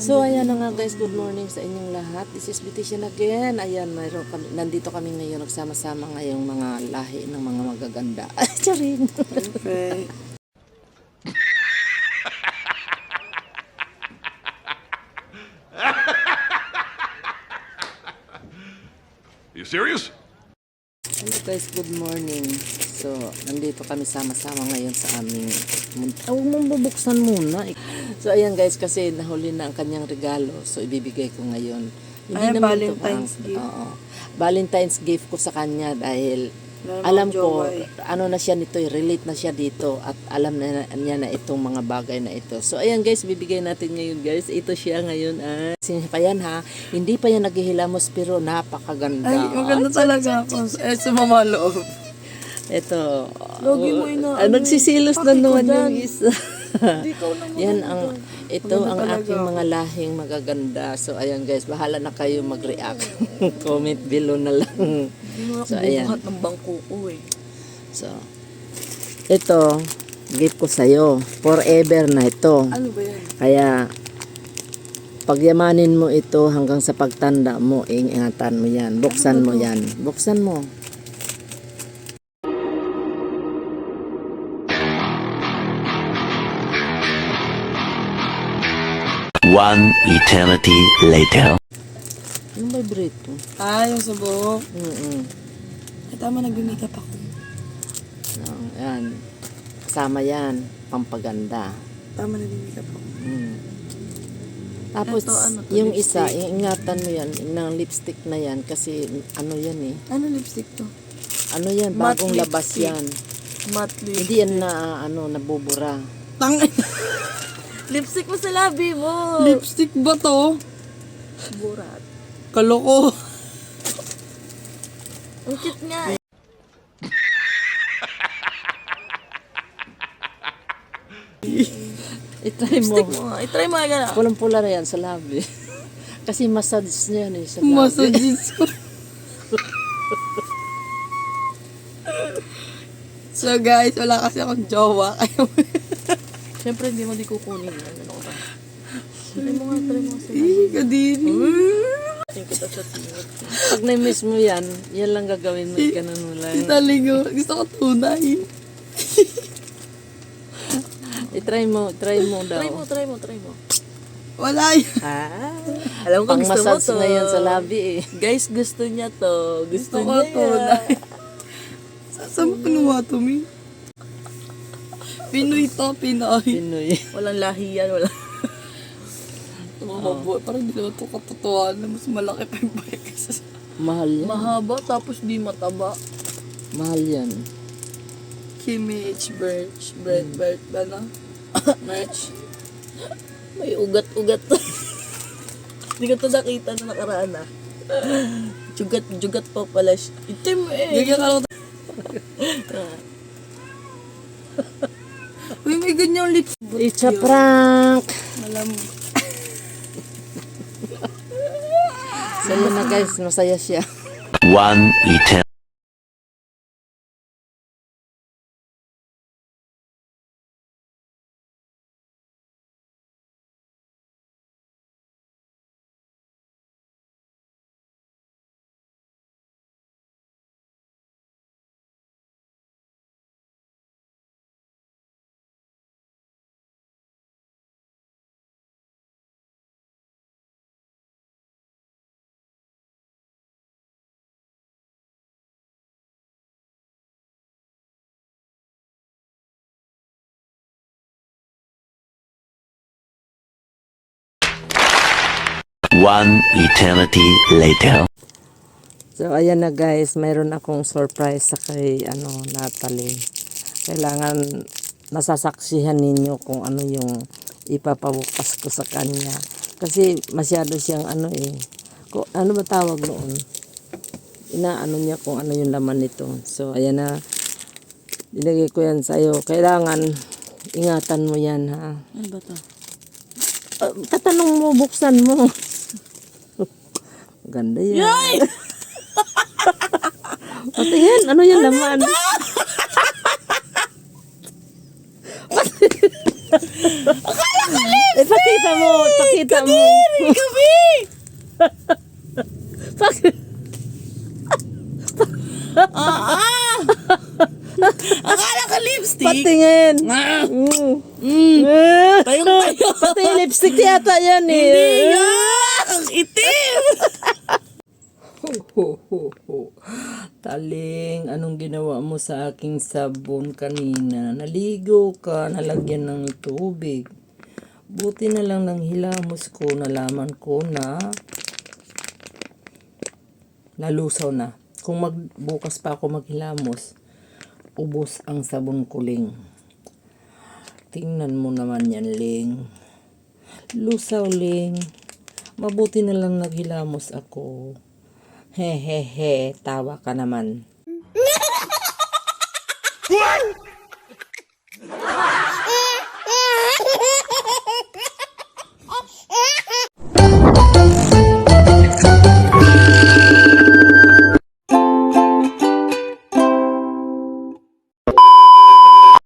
So ayan na nga guys, good morning sa inyong lahat. This is Beautician again. Ayan, nandito kami ngayon nagsama-sama ngayong mga lahi ng mga magaganda. Charing. Okay. You serious? Hello guys, good morning. So, nandito kami sama-sama ngayon sa aming huwag mong bubuksan muna. So, ayan guys, kasi nahuli na ang kanyang regalo. So, ibibigay ko ngayon. Ay, naman Valentine's ito, gift. Oo. Valentine's gift ko sa kanya dahil Meron alam akong ko, jowa eh. ano na siya nito, relate na siya dito at alam na niya na itong mga bagay na ito. So, ayan guys, bibigay natin ngayon guys. Ito siya ngayon. Since pa yan ha, hindi pa yan naghihilamos pero napakaganda. Ay, maganda talaga ako. Sumama loob. Ito. Lagi mo ina- nagsisilos na Paki ko naman dyan. yung isa. Di ko naman Yan ang, ito Maganda ang talaga aking ako. mga lahing magaganda. So, ayan guys, bahala na kayo mag-react. Comment below na lang. So, ayan. Bubuhat ng bangko ko eh. So, ito, gift ko sa'yo. Forever na ito. Ano ba yan? Kaya, pagyamanin mo ito hanggang sa pagtanda mo, ingatan mo yan. Buksan mo yan. Buksan mo. One eternity later. Ano ba brito? Yung subok. Ay, tama, nag-makeup ako. So, yan. Kasama yan. Pampaganda. Tama, nag-makeup ako. Tapos, Ito, ano to, yung lipstick? isa, ingatan mo yan, ng lipstick na yan, kasi ano yan eh. Ano lipstick to? Ano yan, Matte bagong labas lipstick. yan. Matte lipstick. Hindi yan na, nabubura. Tang... lipstick mo sa labi mo. Lipstick ba to? Burat. Kaloko. Ang cute nga. I-try mo. Lipstick mo. I-try mo agad. Pulang-pula na yan sa labi. Kasi massage niya yan eh, sa labi. Massages ko. So guys, wala kasi akong jowa. Siyempre, hindi mo di kukunin. Ano ka ba? Try mo nga, try mo kasi. Kadiri. Tingin kita sa singit. Pag na-miss mo yan, yan lang gagawin mo, ganun mo lang. Taligo. Gusto ko tunay. I-try mo daw. Try mo. Wala yun. Alam ko Pang gusto mo massage to. ngayon sa labi eh. Guys, gusto niya to. Gusto Gusto ko niya. tunay. Saan mo kinuha to, Mi? Pinoy to, Pinoy. Pinoy. Walang lahi yan. Wala. Mabuhay. Parang hindi naman ito katotohanan. Mas malaki pa yung bike kaysa sa... Mahal yan. Mahaba tapos di mataba. Mahal yan. Kimage, Birch, Birch ba na? Merch. May ugat-ugat to. Hindi ko to nakita na nakaraan ah. Jugat pa pala siya. Itim eh. Gagyan ka lang. Uy, may ganyang lips. It's a prank! Malam. So yun na guys, masaya siya. One eternity. One eternity later. So ayan na guys, mayroon akong surprise sa kay Natalie. Kailangan masasaksihan ninyo kung ano yung ipapabukas ko sa kanya. Kasi masyado siyang kung, ano ba tawag noon? Inaano niya kung ano yung laman nito. So ayan na, ilagay ko yan sa'yo. Kailangan ingatan mo yan ha. Ano ba to? Tatanong mo, buksan mo. Ganda yan. Yay! Patingin, ano yung laman? Pakita mo, pakita mo. Gabi! Akala ka lipstick? Patingin. Ah, Tayong tayo. Pati lipstick yata yan eh. Hindi yan! Ang itim! Taling, anong ginawa mo sa aking sabon kanina? Naligo ka, nalagyan ng tubig. Buti na lang ng hilamos ko, nalaman ko na nalusaw na. Kung bukas pa ako maghilamos, ubos ang sabon ko, Ling. Tingnan mo naman yan, Ling. Lusaw, Ling. Mabuti na lang naghilamos ako. Hehehe, tawa ka naman. What?